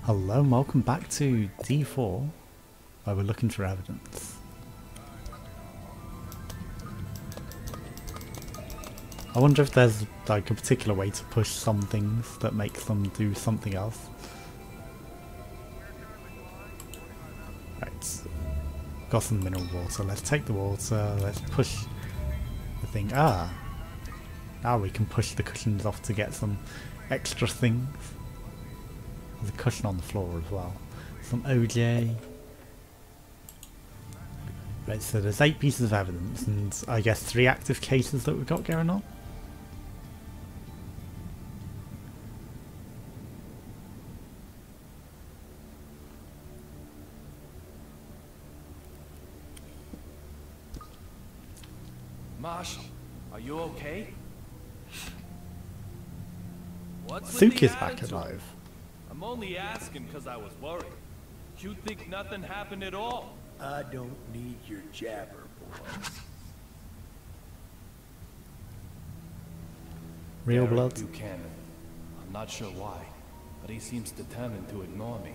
Hello and welcome back to D4, where we're looking for evidence. I wonder if there's like a particular way to push some things that makes them do something else. Right, got some mineral water, let's take the water, let's push the thing. Now we can push the cushions off to get some extra things. There's a cushion on the floor as well. Some OJ. Right, so there's 8 pieces of evidence and I guess 3 active cases that we've got going on. Marshall, are you okay? What's with Suk the is back attitude? alive. I'm only asking because I was worried. You think nothing happened at all? I don't need your jabber, boy. Real Derek blood. Buchanan. I'm not sure why, but he seems determined to ignore me.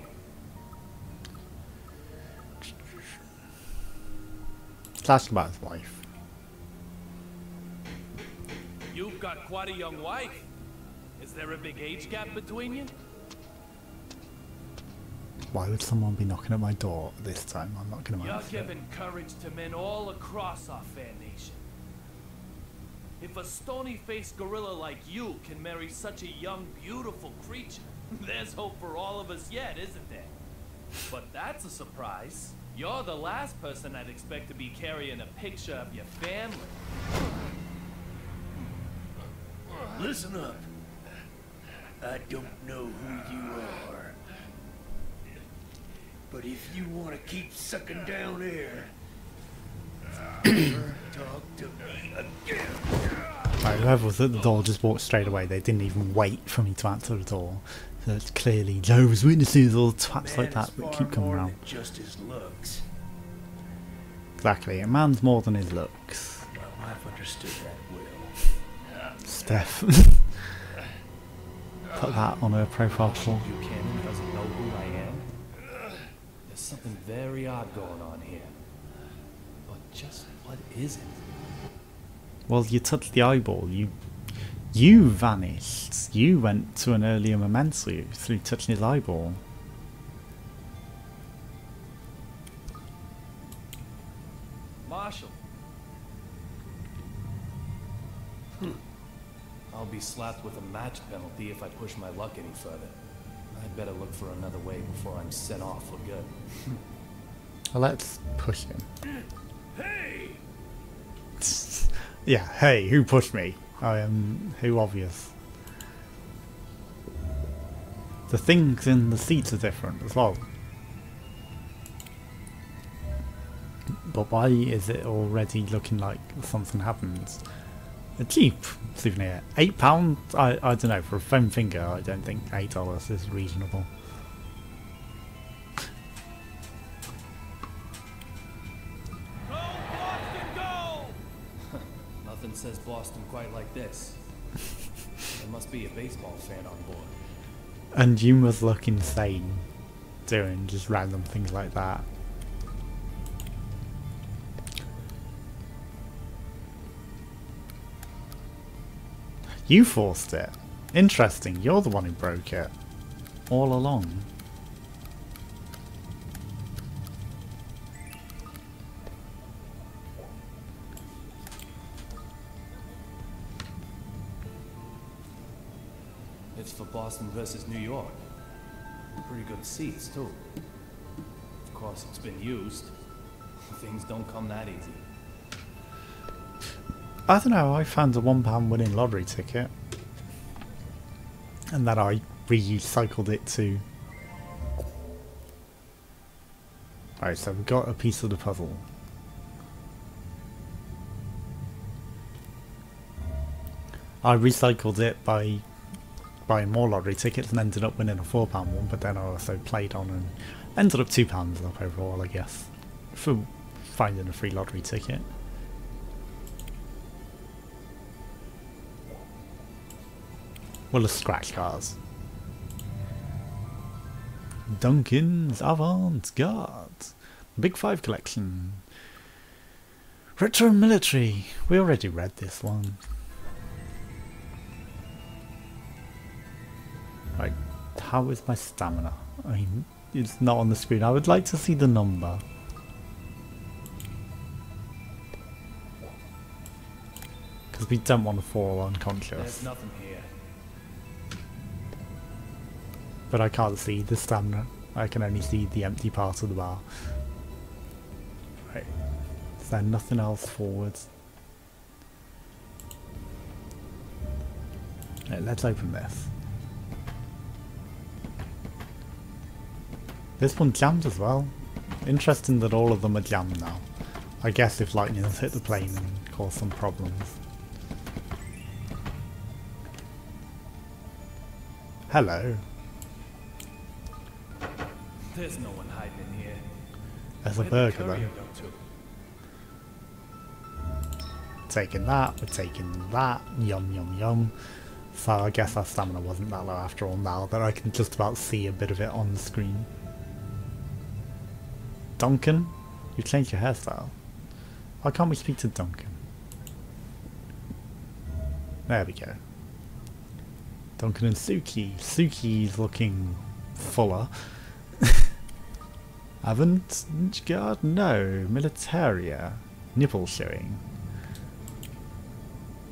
Ask about his wife. You've got quite a young wife. Is there a big age gap between you? Why would someone be knocking at my door this time? I'm not going to You're answer it. giving courage to men all across our fair nation. If a stony-faced gorilla like you can marry such a young, beautiful creature, there's hope for all of us yet, isn't there? But that's a surprise. You're the last person I'd expect to be carrying a picture of your family. Listen up. I don't know who you are. But if you want to keep sucking down air, never talk to me again. Right, whoever was at the door just walked straight away. They didn't even wait for me to answer the door. So it's clearly Jehovah's Witnesses or twats like that that keep coming around. Just his looks. Exactly, a man's more than his looks. My wife understood that well. Steph. Put that on her profile picture. Buchanan doesn't know who I am. There's something very odd going on here. But just what is it? Well, you touched the eyeball. You vanished. You went to an earlier memento through touching his eyeball. Marshall. I'll be slapped with a match penalty if I push my luck any further. I'd better look for another way before I'm sent off for good. Well, let's push him. Hey! Yeah, hey, who pushed me? I am who obvious. The things in the seats are different as well. But why is it already looking like something happens? A cheap souvenir. £8? I don't know, for a foam finger I don't think $8 is reasonable. Go, Boston, go! Nothing says Boston quite like this. There must be a baseball fan on board. And you must look insane doing just random things like that. You forced it. Interesting, you're the one who broke it. All along. It's for Boston versus New York. Pretty good seats, too. Of course, it's been used. Things don't come that easy. I don't know, I found a £1 winning lottery ticket. And then I recycled it to... Alright, so we've got a piece of the puzzle. I recycled it by buying more lottery tickets and ended up winning a £4 one, but then I also played on and ended up £2 up overall, I guess, for finding a free lottery ticket. Well, the scratch cards. Duncan's Avant-Garde. Big Five collection. Retro military. We already read this one. Right, how is my stamina? I mean, it's not on the screen. I would like to see the number. Because we don't want to fall unconscious. There's nothing here. But I can't see the stamina. I can only see the empty part of the bar. Right. Is there nothing else forwards? Right, let's open this. This one jammed as well. Interesting that all of them are jammed now. I guess if lightning has hit the plane and caused some problems. Hello. There's no one hiding in here. There's a Where'd the burger courier though. go to? Taking that, we're taking that. Yum yum yum. So I guess our stamina wasn't that low after all now that I can just about see a bit of it on the screen. Duncan? You changed your hairstyle. Why can't we speak to Duncan? There we go. Duncan and Suki. Suki's looking fuller. Avant-Garde? No. Militaria. Nipple showing.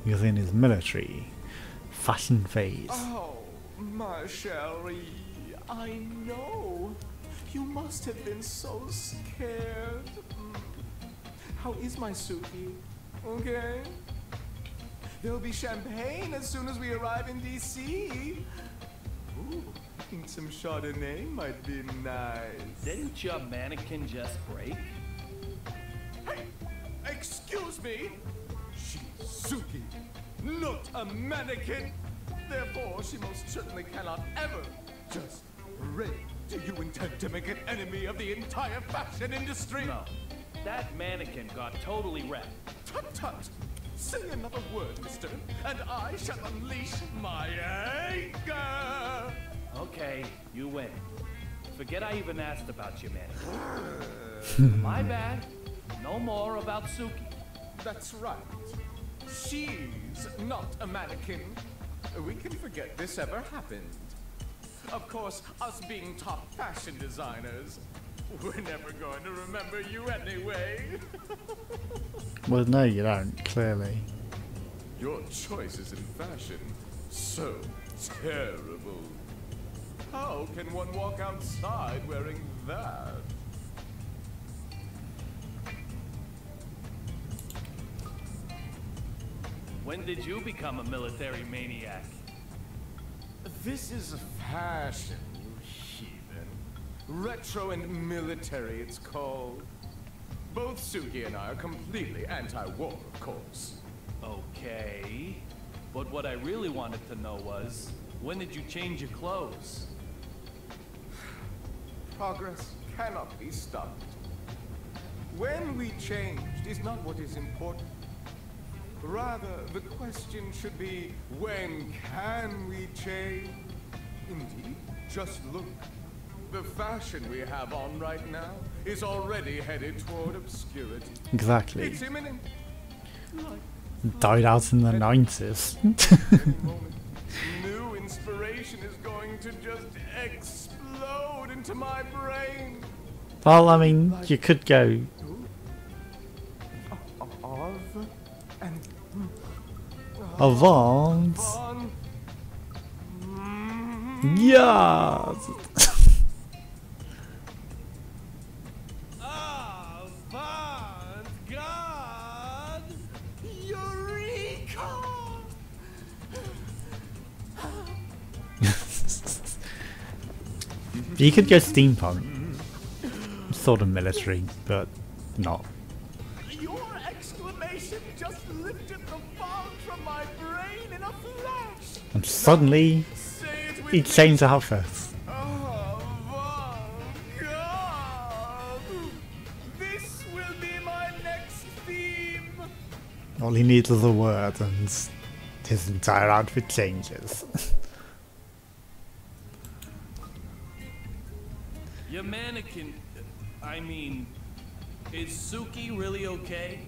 He's in his military fashion phase. Oh, my Sherry, I know. You must have been so scared. How is my Suki? Okay? There'll be champagne as soon as we arrive in DC. Ooh, I think some Chardonnay might be nice. Didn't your mannequin just break? Hey, excuse me? She's Suki, not a mannequin. Therefore, she most certainly cannot ever just break. Do you intend to make an enemy of the entire fashion industry? No. That mannequin got totally wrecked. Tut tut! Say another word, mister, and I shall unleash my anger! Okay, you win. Forget I even asked about your mannequin. My bad. No more about Suki. That's right. She's not a mannequin. We can forget this ever happened. Of course, us being top fashion designers, we're never going to remember you anyway. Well, no, you don't, clearly. Your choices in fashion, so terrible. How can one walk outside wearing that? When did you become a military maniac? This is fashion, you heathen. Retro and military, it's called. Both Suki and I are completely anti-war, of course. Okay. But what I really wanted to know was, when did you change your clothes? Progress cannot be stopped. When we changed is not what is important. Rather, the question should be, when can we change? Indeed, just look. The fashion we have on right now is already headed toward obscurity. Exactly. It's imminent. Died out in the 90s. Any moment, new inspiration is going to just explode into my brain. Well, I mean, you could go... Of and Avant. on. Yes! Avant-Garde! Eureka! You could go steampunk. Sort of military, but not. Your exclamation just lifted the fog from my brain in a flash. And suddenly, Say it with he me. changed the outfits. Avant-Garde! This will be my next theme. All he needs is a word and his entire outfit changes. Your mannequin... I mean... Is Suki really okay?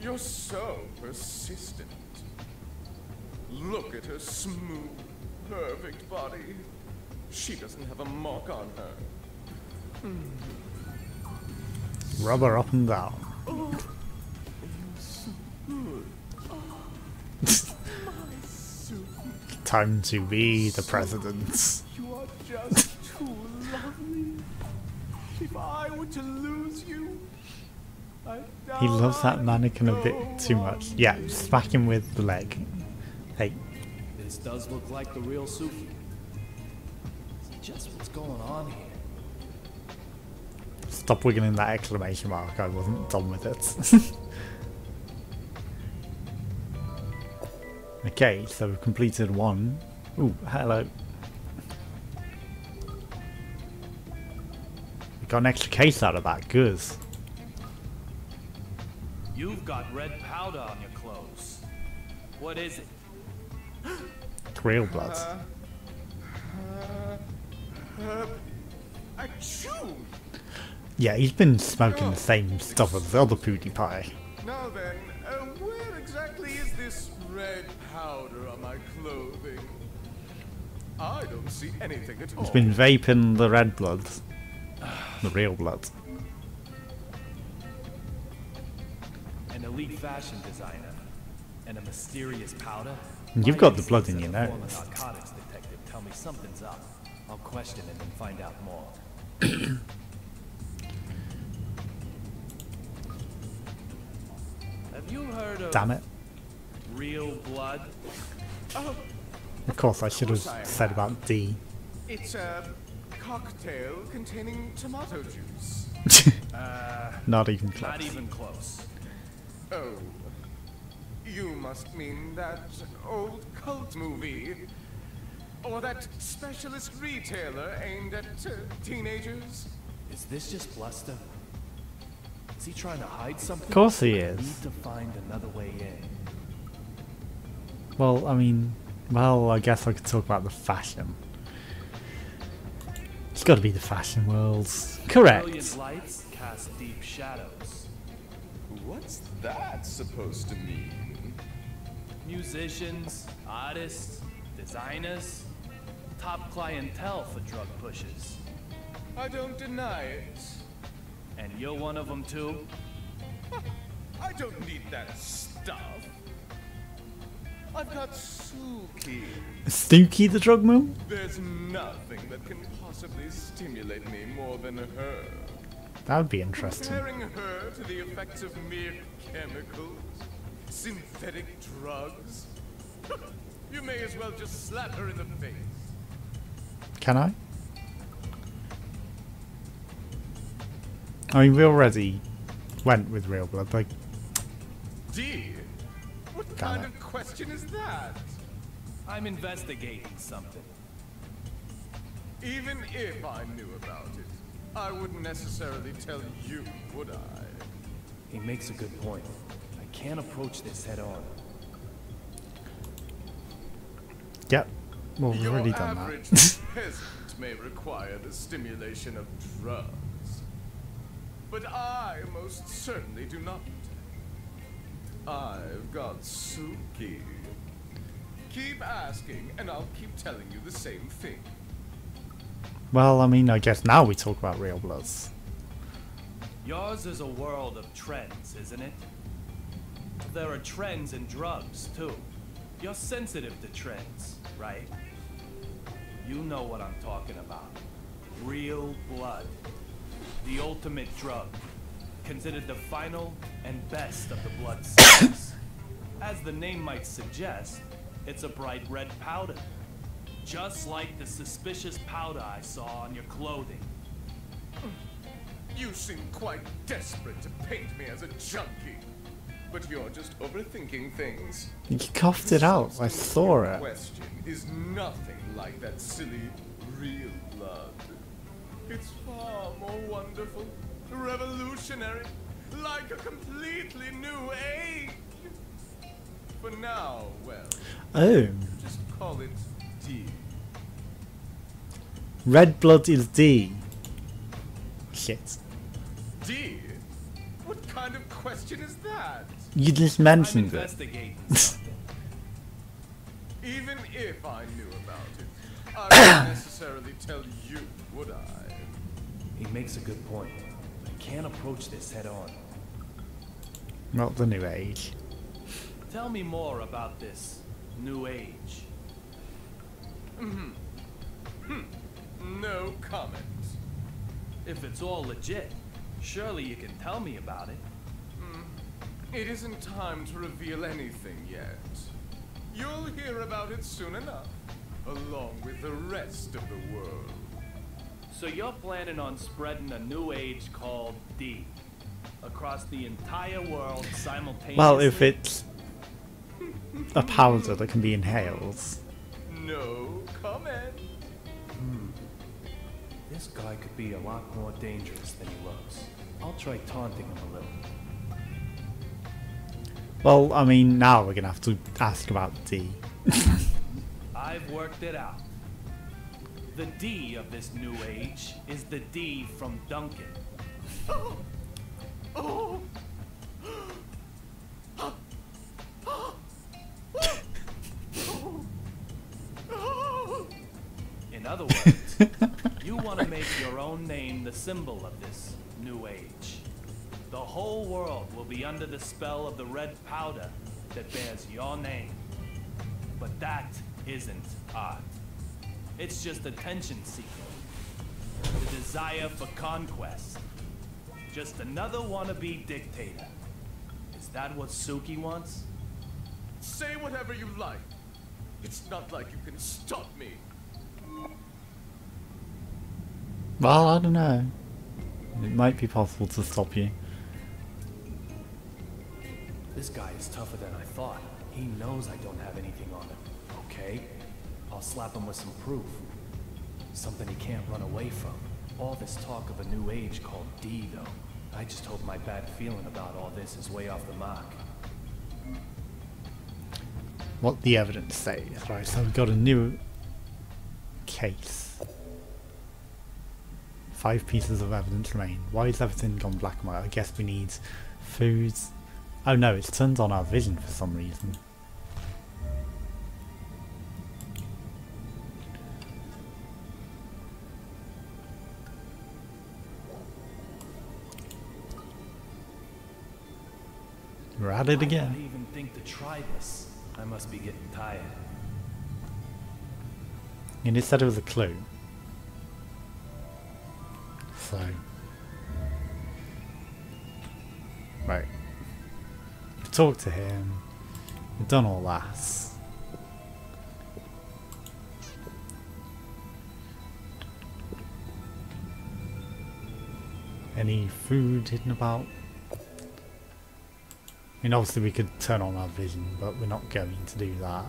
You're so persistent. Look at her smooth, perfect body. She doesn't have a mark on her. Rub her up and down. Oh, you're so good. Oh, my Suki. Time to be the president. You are just too lovely. If I were to lose you, I'd die. He loves that mannequin a bit too much. Yeah, smack him with the leg. Hey, This does look like the real Suki. Just what's going on here? stop wiggling that exclamation mark. I wasn't done with it. Okay, so we've completed one. Ooh, hello. We got an extra case out of that. Good. You've got red powder on your clothes. What is it? Real blood. Achoo! Yeah, he's been smoking the same stuff as the other PewDiePie. Now then, where exactly is this red powder on my clothing? I don't see anything at all. He's been vaping the red blood. The real blood. An elite fashion designer and a mysterious powder. You've got the blood in your nose. Narcotics detective tell me something's up. I'll question it and find out more. Have you heard of Damn it. real blood? Oh, Of course, I should have said about D. it's a cocktail containing tomato juice. Not even close. Not even close. Oh, you must mean that old cult movie. Or that specialist retailer aimed at teenagers. Is this just bluster? Is he trying to hide something? Of course he Need is. to find another way in. Well, I mean, well, I guess I could talk about the fashion. It's got to be the fashion world. Correct. Brilliant lights cast deep shadows. What's that supposed to mean? Musicians, artists, designers, top clientele for drug pushers. I don't deny it. And you're one of them too? I don't need that stuff. I've got Suki. Stooky the drug mule? There's nothing that can possibly stimulate me more than her. That would be interesting. Comparing her to the effects of mere chemicals, synthetic drugs. You may as well just slap her in the face. Can I? I mean, we already went with real blood, like, Dear, what Got kind it. of question is that? I'm investigating something. Even if I knew about it, I wouldn't necessarily tell you, would I? He makes a good point. I can't approach this head on. yep. Well, we've Your already done average that. peasant may require the stimulation of drugs. But I most certainly do not. I've got Suki. Keep asking, and I'll keep telling you the same thing. Well, I mean, I guess now we talk about real bloods. Yours is a world of trends, isn't it? There are trends in drugs, too. You're sensitive to trends, right? You know what I'm talking about. Real blood. The ultimate drug. Considered the final and best of the blood cells. As the name might suggest, it's a bright red powder. Just like the suspicious powder I saw on your clothing. You seem quite desperate to paint me as a junkie. But you're just overthinking things. You coughed it out. I saw Your it. question is nothing like that silly real blood. It's far more wonderful, revolutionary, like a completely new age. For now, well, Oh. just call it D. Red blood is D. Shit. D? What kind of question is that? You just I'm mentioned it. investigating something. Even if I knew about it, I wouldn't necessarily tell you, would I? He makes a good point. I can't approach this head on. Not the new age. Tell me more about this new age. No comment. If it's all legit, surely you can tell me about it. It isn't time to reveal anything yet. You'll hear about it soon enough, along with the rest of the world. So you're planning on spreading a new age called D across the entire world simultaneously? Well, if it's a powder that can be inhaled. No comment. This guy could be a lot more dangerous than he looks. I'll try taunting him a little. Well, I mean, now we're gonna have to ask about D. I've worked it out. The D of this new age is the D from Duncan. Oh! In other words, you want to make your own name the symbol of this new age. The whole world will be under the spell of the red powder that bears your name. But that isn't art. It's just attention seeking. The desire for conquest. Just another wannabe dictator. Is that what Suki wants? Say whatever you like. It's not like you can stop me. Well, I don't know. It might be possible to stop you. This guy is tougher than I thought. He knows I don't have anything on him. Okay? I'll slap him with some proof. Something he can't run away from. All this talk of a new age called D, though. I just hope my bad feeling about all this is way off the mark. What the evidence says. Right, so we've got a new case. 5 pieces of evidence remain. Why is everything gone black and white? I guess we need food. Oh no, it's turned on our vision for some reason. We're at it I again. didn't even think to try this. I must be getting tired. And it said it was a clue. So. Right. We talked to him. We've done all that. Any food hidden about? I mean, obviously we could turn on our vision, but we're not going to do that.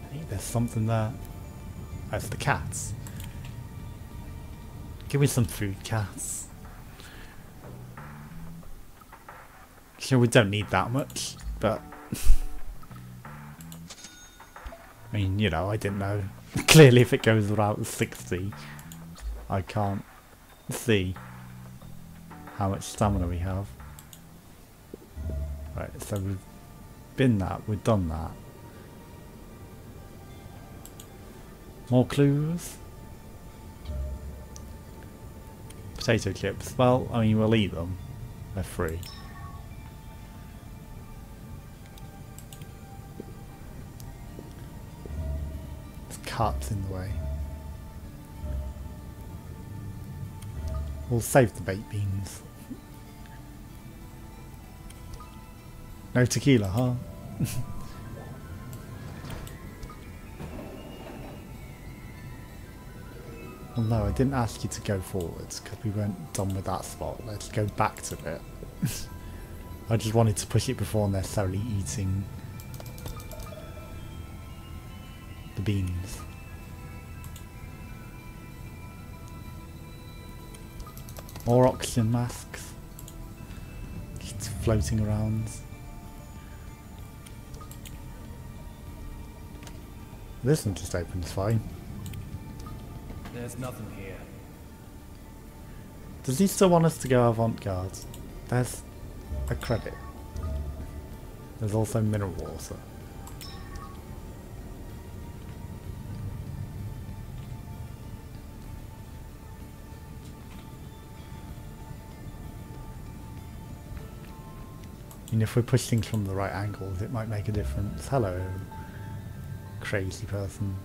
I think there's something there. That's the cats. Give me some food, cats. Sure, we don't need that much, but... I mean, you know, I didn't know. Clearly if it goes without 60, I can't see how much stamina we have. Right, so we've been that, we've done that. More clues? Potato chips. Well, I mean, we'll eat them. They're free. There's carts in the way. We'll save the baked beans. No tequila, huh? Well, no, I didn't ask you to go forwards because we weren't done with that spot. Let's go back to it. I just wanted to push it before necessarily eating the beans. More oxygen masks. Just floating around. This one just opens fine. There's nothing here. Does he still want us to go avant-garde? There's a credit. There's also mineral water. And if we push things from the right angles, it might make a difference. Hello, crazy person.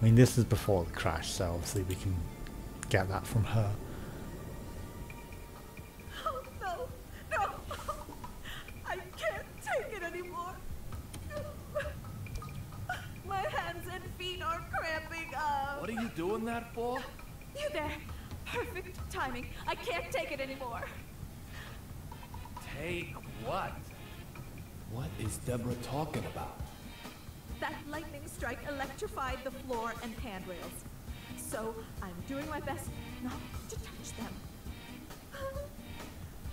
I mean, this is before the crash, so obviously we can get that from her. Oh, no, no. I can't take it anymore. My hands and feet are cramping up. What are you doing that for? You there. Perfect timing. I can't take it anymore. Take what? What is Deborah talking about? That lightning strike electrified the floor and handrails. So I'm doing my best not to touch them.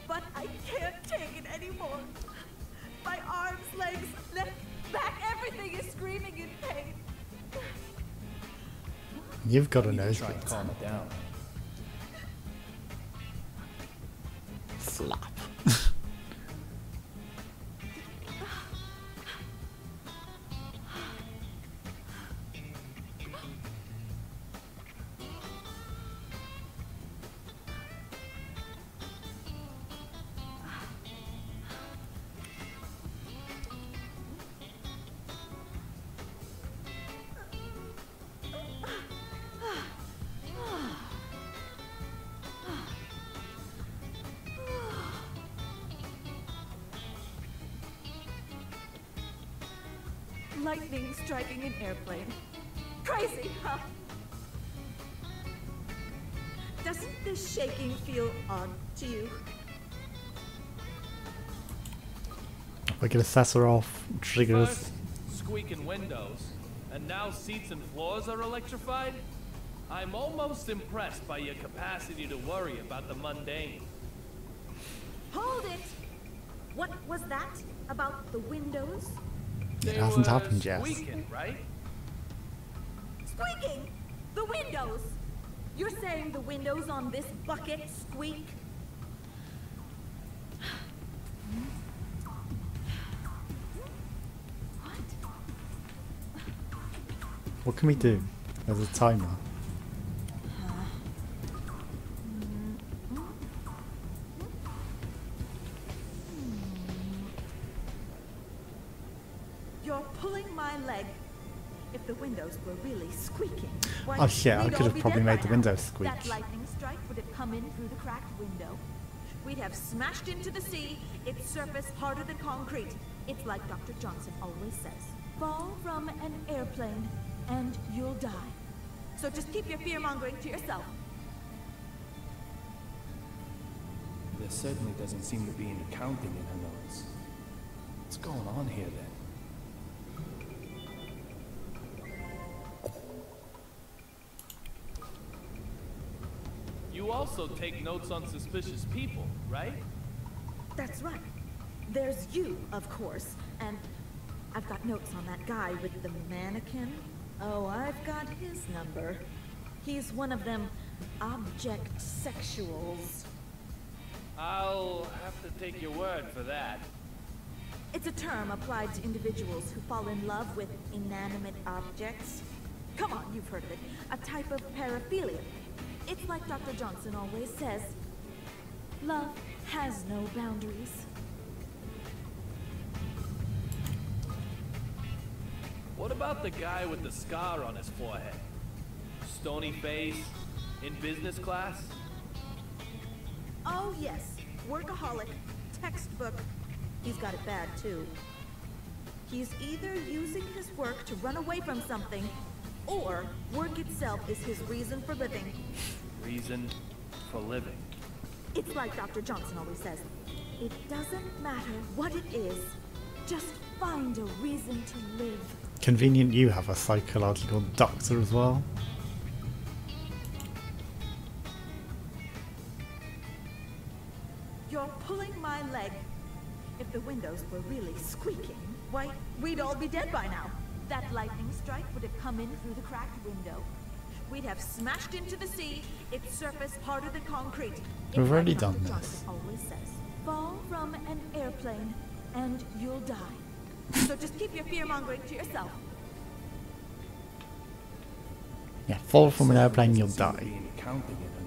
But I can't take it anymore. My arms, legs, neck, back, everything is screaming in pain. You've got a Try nosebleed. and calm it down. Slap. Lightning striking an airplane. Crazy, huh? Doesn't this shaking feel odd to you? We're gonna set her off, triggers. First, squeaking windows, and now seats and floors are electrified? I'm almost impressed by your capacity to worry about the mundane. Hold it! What was that about the windows? It They hasn't were happened yet. Squeaking, right? Squeaking! The windows! You're saying the windows on this bucket squeak? What? What can we do? There's a timer. You're pulling my leg. If the windows were really squeaking, why, Oh shit, I we'd could all have be probably dead made by the now. windows squeak. That lightning strike would have come in through the cracked window. We'd have smashed into the sea, its surface harder than concrete. It's like Dr. Johnson always says. Fall from an airplane and you'll die. So just keep your fear-mongering to yourself. There certainly doesn't seem to be any counting in her notes. What's going on here then? You also take notes on suspicious people, right? That's right. There's you, of course, and I've got notes on that guy with the mannequin. Oh, I've got his number. He's one of them object sexuals. I'll have to take your word for that. It's a term applied to individuals who fall in love with inanimate objects. Come on, you've heard of it. A type of paraphilia. It's like Dr. Johnson always says, love has no boundaries. What about the guy with the scar on his forehead? Stony face, in business class? Oh yes, workaholic, textbook. He's got it bad too. He's either using his work to run away from something, or work itself is his reason for living. Reason for living. It's like Dr. Johnson always says, it doesn't matter what it is, just find a reason to live. Convenient you have a psychological doctor as well. You're pulling the windows were really squeaking, why, we'd all be dead by now. That lightning strike would have come in through the cracked window. We'd have smashed into the sea, its surface harder than concrete. It's We've already like done Dr. this. Johnson always says, fall from an airplane, and you'll die. So just keep your fear-mongering to yourself. Yeah, fall from an Certainly airplane, doesn't you'll seem to die. be any counting in